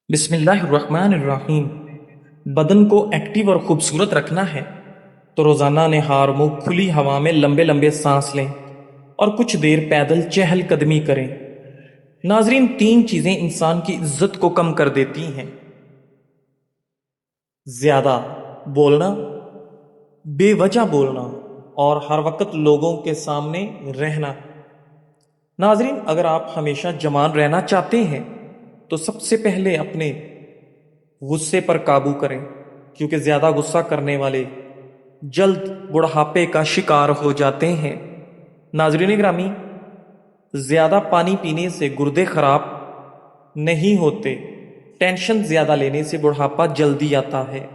بسم اللہ الرحمن الرحیم۔ بدن کو ایکٹیو اور خوبصورت رکھنا ہے تو روزانہ نہار منہ کھلی ہوا میں لمبے لمبے سانس لیں اور کچھ دیر پیدل چہل قدمی کریں۔ ناظرین، تین چیزیں انسان کی عزت کو کم کر دیتی ہیں: زیادہ بولنا، بے وجہ بولنا، اور ہر وقت لوگوں کے سامنے رہنا۔ ناظرین، اگر آپ ہمیشہ جوان رہنا چاہتے ہیں تو سب سے پہلے اپنے غصے پر قابو کریں، کیونکہ زیادہ غصہ کرنے والے جلد بڑھاپے کا شکار ہو جاتے ہیں۔ ناظرین گرامی، زیادہ پانی پینے سے گردے خراب نہیں ہوتے، ٹینشن زیادہ لینے سے بڑھاپا جلدی آتا ہے۔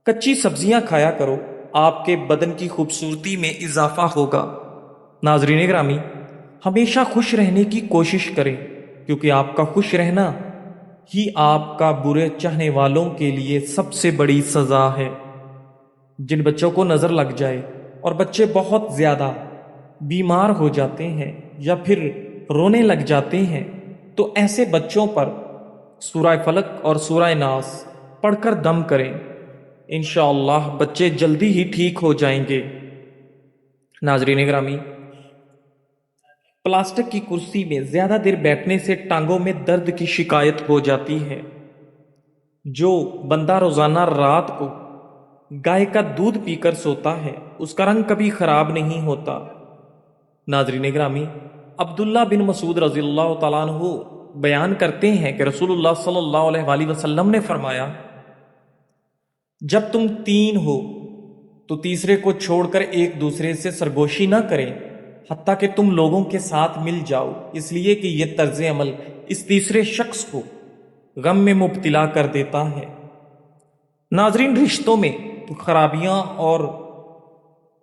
کچی سبزیاں کھایا کرو، آپ کے بدن کی خوبصورتی میں اضافہ ہوگا۔ ناظرین گرامی، ہمیشہ خوش رہنے کی کوشش کریں، کیونکہ آپ کا خوش رہنا ہی آپ کا برے چاہنے والوں کے لیے سب سے بڑی سزا ہے۔ جن بچوں کو نظر لگ جائے اور بچے بہت زیادہ بیمار ہو جاتے ہیں یا پھر رونے لگ جاتے ہیں تو ایسے بچوں پر سورہ فلق اور سورہ ناس پڑھ کر دم کریں، انشاءاللہ بچے جلدی ہی ٹھیک ہو جائیں گے۔ ناظرین گرامی، پلاسٹک کی کرسی میں زیادہ دیر بیٹھنے سے ٹانگوں میں درد کی شکایت ہو جاتی ہے۔ جو بندہ روزانہ رات کو گائے کا دودھ پی کر سوتا ہے اس کا رنگ کبھی خراب نہیں ہوتا۔ ناظرین گرامی، عبداللہ بن مسعود رضی اللہ تعالیٰ عنہ بیان کرتے ہیں کہ رسول اللہ صلی اللہ علیہ وآلہ وسلم نے فرمایا، جب تم تین ہو تو تیسرے کو چھوڑ کر ایک دوسرے سے سرگوشی نہ کریں حتیٰ کہ تم لوگوں کے ساتھ مل جاؤ، اس لیے کہ یہ طرز عمل اس تیسرے شخص کو غم میں مبتلا کر دیتا ہے۔ ناظرین، رشتوں میں خرابیاں اور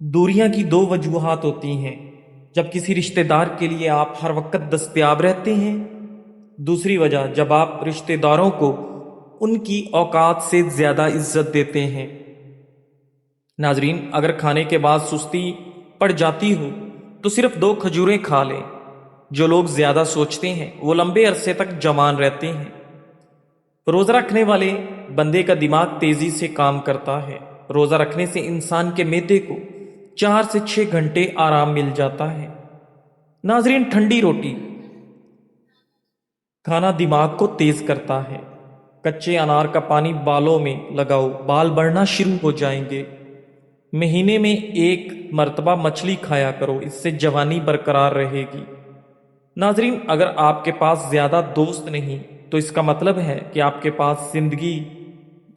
دوریاں کی دو وجوہات ہوتی ہیں: جب کسی رشتہ دار کے لیے آپ ہر وقت دستیاب رہتے ہیں، دوسری وجہ جب آپ رشتہ داروں کو ان کی اوقات سے زیادہ عزت دیتے ہیں۔ ناظرین، اگر کھانے کے بعد سستی پڑ جاتی ہو تو صرف 2 کھجوریں کھا لیں۔ جو لوگ زیادہ سوچتے ہیں وہ لمبے عرصے تک جوان رہتے ہیں۔ روزہ رکھنے والے بندے کا دماغ تیزی سے کام کرتا ہے۔ روزہ رکھنے سے انسان کے معدے کو 4 سے 6 گھنٹے آرام مل جاتا ہے۔ ناظرین، ٹھنڈی روٹی کھانا دماغ کو تیز کرتا ہے۔ کچے انار کا پانی بالوں میں لگاؤ، بال بڑھنا شروع ہو جائیں گے۔ مہینے میں 1 مرتبہ مچھلی کھایا کرو، اس سے جوانی برقرار رہے گی۔ ناظرین، اگر آپ کے پاس زیادہ دوست نہیں تو اس کا مطلب ہے کہ آپ کے پاس زندگی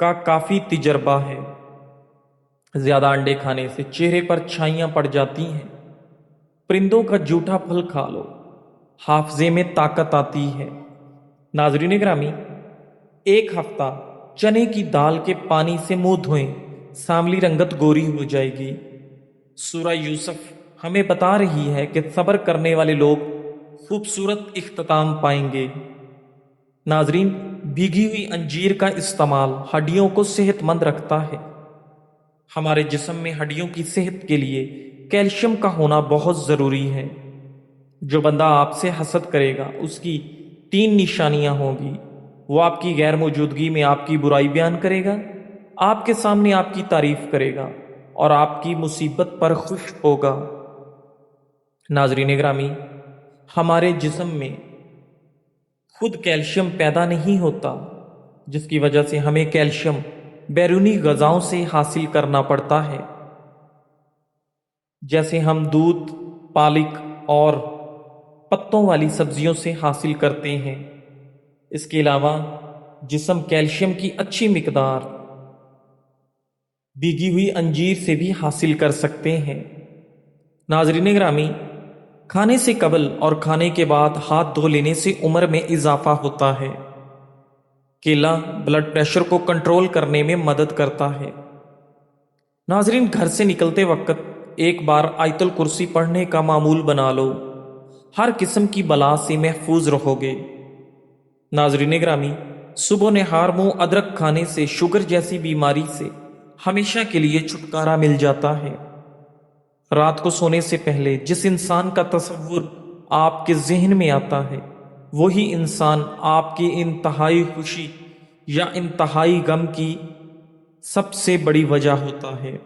کا کافی تجربہ ہے۔ زیادہ انڈے کھانے سے چہرے پر چھائیاں پڑ جاتی ہیں۔ پرندوں کا جھوٹا پھل کھا لو، حافظے میں طاقت آتی ہے۔ ناظرین گرامی، 1 ہفتہ چنے کی دال کے پانی سے منہ دھوئیں، سانولی رنگت گوری ہو جائے گی۔ سورہ یوسف ہمیں بتا رہی ہے کہ صبر کرنے والے لوگ خوبصورت اختتام پائیں گے۔ ناظرین، بھیگی ہوئی انجیر کا استعمال ہڈیوں کو صحت مند رکھتا ہے۔ ہمارے جسم میں ہڈیوں کی صحت کے لیے کیلشیم کا ہونا بہت ضروری ہے۔ جو بندہ آپ سے حسد کرے گا اس کی 3 نشانیاں ہوں گی: وہ آپ کی غیر موجودگی میں آپ کی برائی بیان کرے گا، آپ کے سامنے آپ کی تعریف کرے گا، اور آپ کی مصیبت پر خوش ہوگا۔ ناظرین گرامی، ہمارے جسم میں خود کیلشیم پیدا نہیں ہوتا، جس کی وجہ سے ہمیں کیلشیم بیرونی غذاؤں سے حاصل کرنا پڑتا ہے، جیسے ہم دودھ، پالک اور پتوں والی سبزیوں سے حاصل کرتے ہیں۔ اس کے علاوہ جسم کیلشیم کی اچھی مقدار بھیگی ہوئی انجیر سے بھی حاصل کر سکتے ہیں۔ ناظرین گرامی، کھانے سے قبل اور کھانے کے بعد ہاتھ دھو لینے سے عمر میں اضافہ ہوتا ہے۔ کیلا بلڈ پریشر کو کنٹرول کرنے میں مدد کرتا ہے۔ ناظرین، گھر سے نکلتے وقت 1 بار آیت الکرسی پڑھنے کا معمول بنا لو، ہر قسم کی بلا سے محفوظ رہو گے۔ ناظرین گرامی، صبح نہار منہ ادرک کھانے سے شوگر جیسی بیماری سے ہمیشہ کے لیے چھٹکارا مل جاتا ہے۔ رات کو سونے سے پہلے جس انسان کا تصور آپ کے ذہن میں آتا ہے وہی انسان آپ کی انتہائی خوشی یا انتہائی غم کی سب سے بڑی وجہ ہوتا ہے۔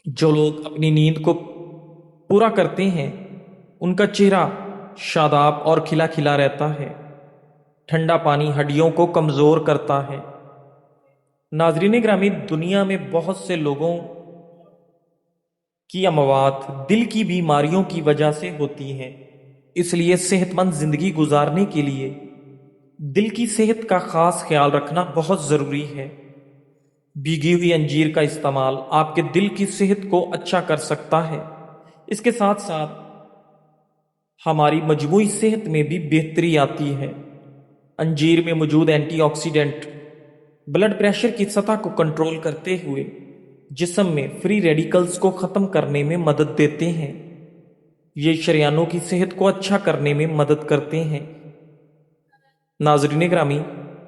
جو لوگ اپنی نیند کو پورا کرتے ہیں ان کا چہرہ شاداب اور کھلا کھلا رہتا ہے۔ ٹھنڈا پانی ہڈیوں کو کمزور کرتا ہے۔ ناظرین گرامی، دنیا میں بہت سے لوگوں کی اموات دل کی بیماریوں کی وجہ سے ہوتی ہیں، اس لیے صحت مند زندگی گزارنے کے لیے دل کی صحت کا خاص خیال رکھنا بہت ضروری ہے۔ بھیگی ہوئی انجیر کا استعمال آپ کے دل کی صحت کو اچھا کر سکتا ہے۔ اس کے ساتھ ساتھ ہماری مجموعی صحت میں بھی بہتری آتی ہے۔ انجیر میں موجود اینٹی آکسیڈنٹ بلڈ پریشر کی سطح کو کنٹرول کرتے ہوئے جسم میں فری ریڈیکلز کو ختم کرنے میں مدد دیتے ہیں۔ یہ شریانوں کی صحت کو اچھا کرنے میں مدد کرتے ہیں۔ ناظرین گرامی،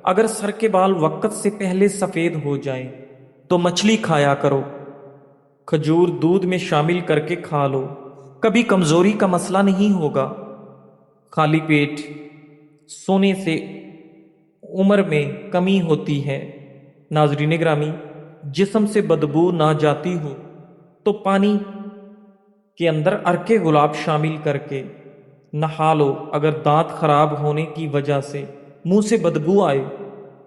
اگر سر کے بال وقت سے پہلے سفید ہو جائیں تو مچھلی کھایا کرو۔ کھجور دودھ میں شامل کر کے کھا لو، کبھی کمزوری کا مسئلہ نہیں ہوگا۔ خالی پیٹ سونے سے عمر میں کمی ہوتی ہے۔ ناظرین گرامی، جسم سے بدبو نہ جاتی ہو تو پانی کے اندر عرق گلاب شامل کر کے نہا لو۔ اگر دانت خراب ہونے کی وجہ سے منہ سے بدبو آئے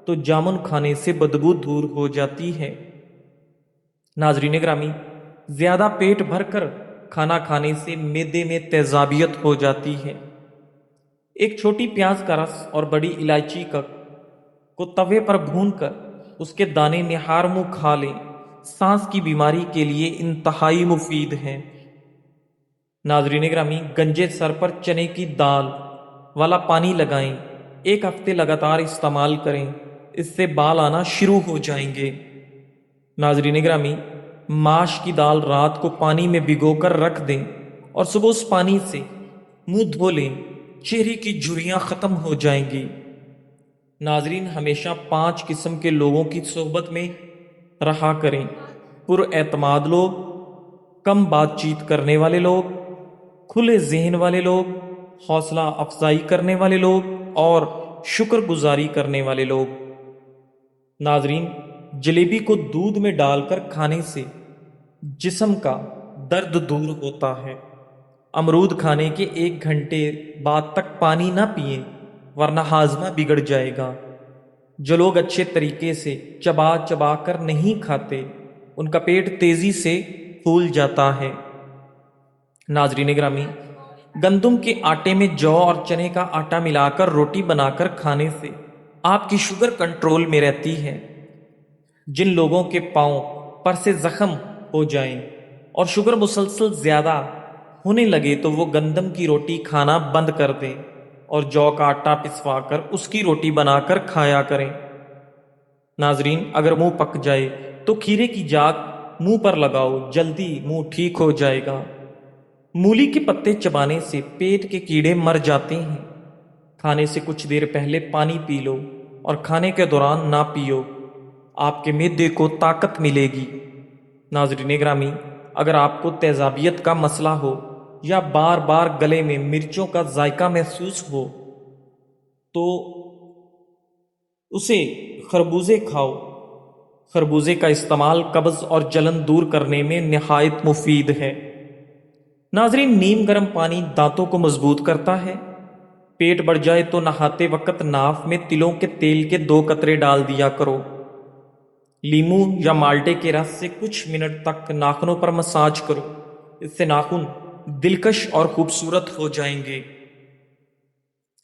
تو جامن کھانے سے بدبو دور ہو جاتی ہے۔ ناظرین گرامی، زیادہ پیٹ بھر کر کھانا کھانے سے معدے میں تیزابیت ہو جاتی ہے۔ ایک چھوٹی پیاز کا رس اور بڑی الائچی کو توے پر بھون کر اس کے دانے نہار منہ کھا لیں، سانس کی بیماری کے لیے انتہائی مفید ہے۔ ناظرین گرامی، گنجے سر پر چنے کی دال والا پانی لگائیں، ایک ہفتے لگاتار استعمال کریں، اس سے بال آنا شروع ہو جائیں گے۔ ناظرین گرامی، ماش کی دال رات کو پانی میں بھگو کر رکھ دیں اور صبح اس پانی سے منہ دھو لیں، چہرے کی جھریاں ختم ہو جائیں گی۔ ناظرین، ہمیشہ 5 قسم کے لوگوں کی صحبت میں رہا کریں: پر اعتماد لوگ، کم بات چیت کرنے والے لوگ، کھلے ذہن والے لوگ، حوصلہ افزائی کرنے والے لوگ اور شکر گزاری کرنے والے لوگ۔ ناظرین، جلیبی کو دودھ میں ڈال کر کھانے سے جسم کا درد دور ہوتا ہے۔ امرود کھانے کے 1 گھنٹے بعد تک پانی نہ پئیں ورنہ ہاضمہ بگڑ جائے گا۔ جو لوگ اچھے طریقے سے چبا چبا کر نہیں کھاتے ان کا پیٹ تیزی سے پھول جاتا ہے۔ ناظرین گرامی، گندم کے آٹے میں جو اور چنے کا آٹا ملا کر روٹی بنا کر کھانے سے آپ کی شوگر کنٹرول میں رہتی ہے۔ جن لوگوں کے پاؤں پر سے زخم ہو جائیں اور شوگر مسلسل زیادہ ہونے لگے تو وہ گندم کی روٹی کھانا بند کر دیں اور جو کا آٹا پسوا کر اس کی روٹی بنا کر کھایا کریں۔ ناظرین، اگر منہ پک جائے تو کھیرے کی جاگ منہ پر لگاؤ، جلدی منہ ٹھیک ہو جائے گا۔ مولی کے پتے چبانے سے پیٹ کے کیڑے مر جاتے ہیں۔ کھانے سے کچھ دیر پہلے پانی پی لو اور کھانے کے دوران نہ پیو، آپ کے معدے کو طاقت ملے گی۔ ناظرین گرامی، اگر آپ کو تیزابیت کا مسئلہ ہو یا بار بار گلے میں مرچوں کا ذائقہ محسوس ہو تو اسے خربوزے کھاؤ۔ خربوزے کا استعمال قبض اور جلن دور کرنے میں نہایت مفید ہے۔ ناظرین، نیم گرم پانی دانتوں کو مضبوط کرتا ہے۔ پیٹ بڑھ جائے تو نہاتے وقت ناف میں تلوں کے تیل کے 2 قطرے ڈال دیا کرو۔ لیموں یا مالٹے کے رس سے کچھ منٹ تک ناخنوں پر مساج کرو، اس سے ناخن دلکش اور خوبصورت ہو جائیں گے۔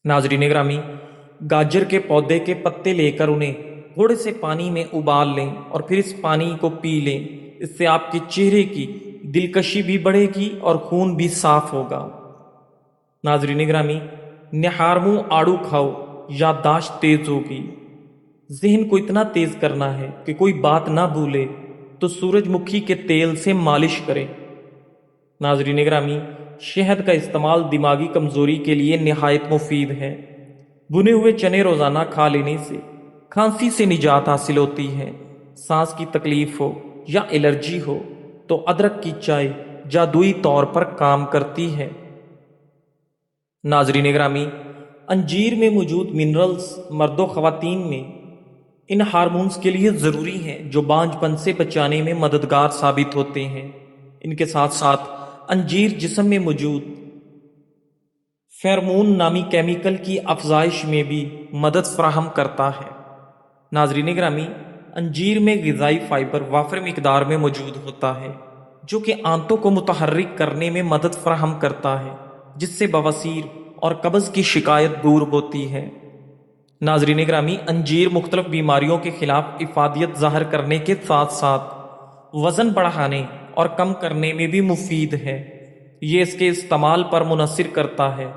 ناظرین گرامی، گاجر کے پودے کے پتے لے کر انہیں تھوڑے سے پانی میں ابال لیں اور پھر اس پانی کو پی لیں، اس سے آپ کے چہرے کی دلکشی بھی بڑھے گی اور خون بھی صاف ہوگا۔ ناظرین گرامی، نہار منہ آڑو کھاؤ، یادداشت تیز ہوگی۔ ذہن کو اتنا تیز کرنا ہے کہ کوئی بات نہ بھولے تو سورج مکھی کے تیل سے مالش کریں۔ ناظرین گرامی، شہد کا استعمال دماغی کمزوری کے لیے نہایت مفید ہے۔ بھنے ہوئے چنے روزانہ کھا لینے سے کھانسی سے نجات حاصل ہوتی ہے۔ سانس کی تکلیف ہو یا الرجی ہو تو ادرک کی چائے جادوئی طور پر کام کرتی ہے۔ ناظرین گرامی، انجیر میں موجود منرلز مرد و خواتین میں ان ہارمونز کے لیے ضروری ہیں جو بانجھ پن سے بچانے میں مددگار ثابت ہوتے ہیں۔ ان کے ساتھ ساتھ انجیر جسم میں موجود فیرمون نامی کیمیکل کی افزائش میں بھی مدد فراہم کرتا ہے۔ ناظرین گرامی، انجیر میں غذائی فائبر وافر مقدار میں موجود ہوتا ہے جو کہ آنتوں کو متحرک کرنے میں مدد فراہم کرتا ہے، جس سے بواسیر اور قبض کی شکایت دور ہوتی ہے۔ ناظرین گرامی، انجیر مختلف بیماریوں کے خلاف افادیت ظاہر کرنے کے ساتھ ساتھ وزن بڑھانے اور کم کرنے میں بھی مفید ہے۔ یہ اس کے استعمال پر منحصر کرتا ہے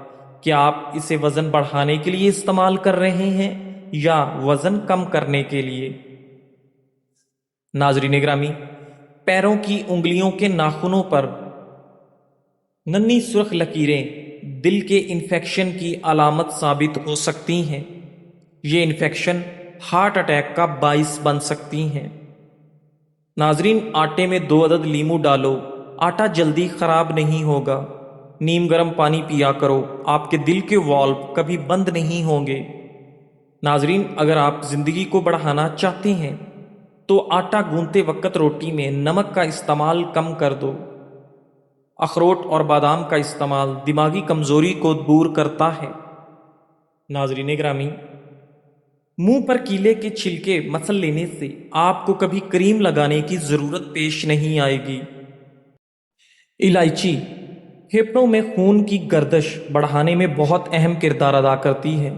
کہ آپ اسے وزن بڑھانے کے لیے استعمال کر رہے ہیں یا وزن کم کرنے کے لیے۔ ناظرین گرامی، پیروں کی انگلیوں کے ناخنوں پر ننھی سرخ لکیریں دل کے انفیکشن کی علامت ثابت ہو سکتی ہیں۔ یہ انفیکشن ہارٹ اٹیک کا باعث بن سکتی ہیں۔ ناظرین، آٹے میں 2 عدد لیموں ڈالو، آٹا جلدی خراب نہیں ہوگا۔ نیم گرم پانی پیا کرو، آپ کے دل کے والو کبھی بند نہیں ہوں گے۔ ناظرین، اگر آپ زندگی کو بڑھانا چاہتے ہیں تو آٹا گوندتے وقت روٹی میں نمک کا استعمال کم کر دو۔ اخروٹ اور بادام کا استعمال دماغی کمزوری کو دور کرتا ہے۔ ناظرین گرامی، منہ پر کیلے کے چھلکے مسل لینے سے آپ کو کبھی کریم لگانے کی ضرورت پیش نہیں آئے گی۔ الائچی پھیپھڑوں میں خون کی گردش بڑھانے میں بہت اہم کردار ادا کرتی ہے،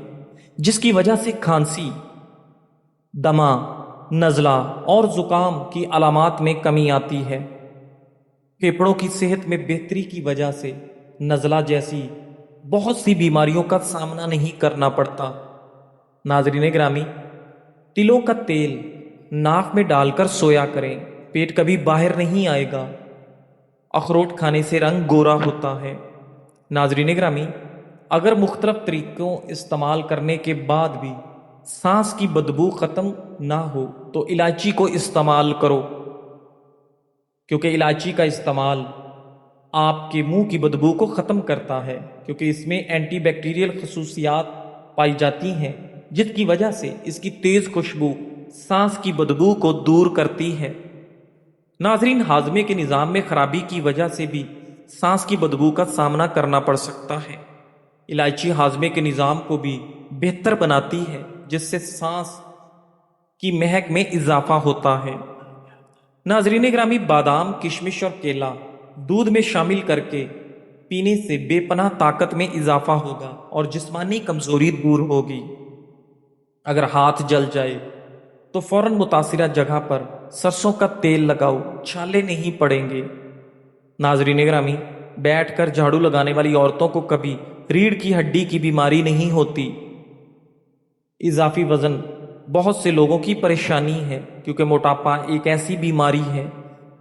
جس کی وجہ سے کھانسی، دمہ، نزلہ اور زکام کی علامات میں کمی آتی ہے۔ پھیپھڑوں کی صحت میں بہتری کی وجہ سے نزلہ جیسی بہت سی بیماریوں کا سامنا نہیں کرنا پڑتا۔ ناظرین گرامی، تلوں کا تیل ناک میں ڈال کر سویا کریں، پیٹ کبھی باہر نہیں آئے گا۔ اخروٹ کھانے سے رنگ گورا ہوتا ہے۔ ناظرین گرامی، اگر مختلف طریقوں استعمال کرنے کے بعد بھی سانس کی بدبو ختم نہ ہو تو الائچی کو استعمال کرو، کیونکہ الائچی کا استعمال آپ کے منہ کی بدبو کو ختم کرتا ہے، کیونکہ اس میں اینٹی بیکٹیریل خصوصیات پائی جاتی ہیں، جس کی وجہ سے اس کی تیز خوشبو سانس کی بدبو کو دور کرتی ہے۔ ناظرین، ہاضمے کے نظام میں خرابی کی وجہ سے بھی سانس کی بدبو کا سامنا کرنا پڑ سکتا ہے۔ الائچی ہاضمے کے نظام کو بھی بہتر بناتی ہے، جس سے سانس کی مہک میں اضافہ ہوتا ہے۔ ناظرین گرامی، بادام، کشمش اور کیلا دودھ میں شامل کر کے پینے سے بے پناہ طاقت میں اضافہ ہوگا اور جسمانی کمزوری دور ہوگی۔ اگر ہاتھ جل جائے تو فوراً متاثرہ جگہ پر سرسوں کا تیل لگاؤ، چھالے نہیں پڑیں گے۔ ناظرین گرامی، بیٹھ کر جھاڑو لگانے والی عورتوں کو کبھی ریڑھ کی ہڈی کی بیماری نہیں ہوتی۔ اضافی وزن بہت سے لوگوں کی پریشانی ہے، کیونکہ موٹاپا ایک ایسی بیماری ہے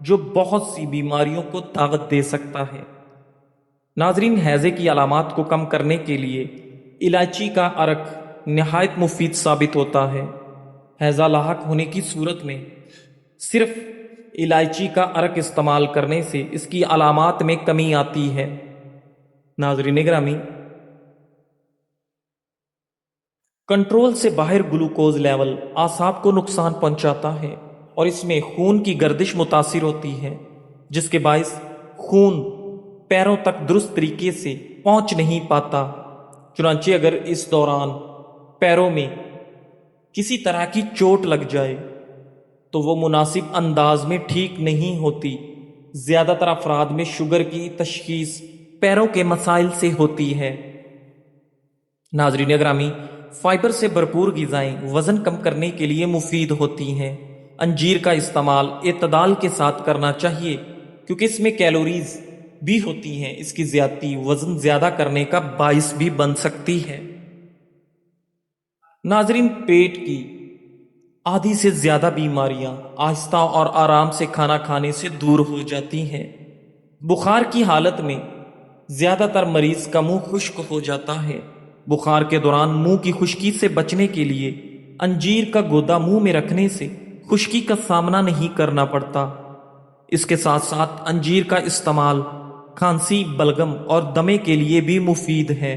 جو بہت سی بیماریوں کو دعوت دے سکتا ہے۔ ناظرین، ہیضے کی علامات کو کم کرنے کے لیے الائچی کا عرق نہایت مفید ثابت ہوتا ہے۔ ہیضہ لاحق ہونے کی صورت میں صرف الائچی کا عرق استعمال کرنے سے اس کی علامات میں کمی آتی ہے۔ ناظرین گرامی، کنٹرول سے باہر گلوکوز لیول اعصاب کو نقصان پہنچاتا ہے اور اس میں خون کی گردش متاثر ہوتی ہے، جس کے باعث خون پیروں تک درست طریقے سے پہنچ نہیں پاتا۔ چنانچہ اگر اس دوران پیروں میں کسی طرح کی چوٹ لگ جائے تو وہ مناسب انداز میں ٹھیک نہیں ہوتی۔ زیادہ تر افراد میں شوگر کی تشخیص پیروں کے مسائل سے ہوتی ہے۔ ناظرین گرامی، فائبر سے بھرپور غذائیں وزن کم کرنے کے لیے مفید ہوتی ہیں۔ انجیر کا استعمال اعتدال کے ساتھ کرنا چاہیے، کیونکہ اس میں کیلوریز بھی ہوتی ہیں۔ اس کی زیادتی وزن زیادہ کرنے کا باعث بھی بن سکتی ہے۔ ناظرین، پیٹ کی آدھی سے زیادہ بیماریاں آہستہ اور آرام سے کھانا کھانے سے دور ہو جاتی ہیں۔ بخار کی حالت میں زیادہ تر مریض کا منہ خشک ہو جاتا ہے۔ بخار کے دوران منہ کی خشکی سے بچنے کے لیے انجیر کا گودا منہ میں رکھنے سے خشکی کا سامنا نہیں کرنا پڑتا۔ اس کے ساتھ ساتھ انجیر کا استعمال کھانسی، بلغم اور دمے کے لیے بھی مفید ہے۔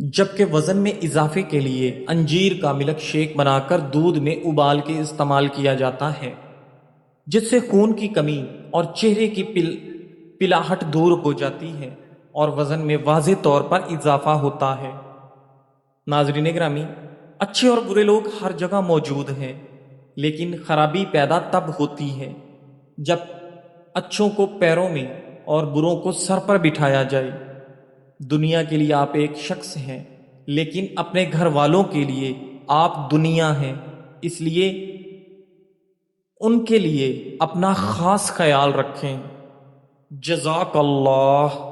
جبکہ وزن میں اضافے کے لیے انجیر کا ملک شیک بنا کر دودھ میں ابال کے استعمال کیا جاتا ہے، جس سے خون کی کمی اور چہرے کی پلاہٹ دور ہو جاتی ہے اور وزن میں واضح طور پر اضافہ ہوتا ہے۔ ناظرین گرامی، اچھے اور برے لوگ ہر جگہ موجود ہیں، لیکن خرابی پیدا تب ہوتی ہے جب اچھوں کو پیروں میں اور بروں کو سر پر بٹھایا جائے۔ دنیا کے لیے آپ ایک شخص ہیں، لیکن اپنے گھر والوں کے لیے آپ دنیا ہیں، اس لیے ان کے لیے اپنا خاص خیال رکھیں۔ جزاک اللہ۔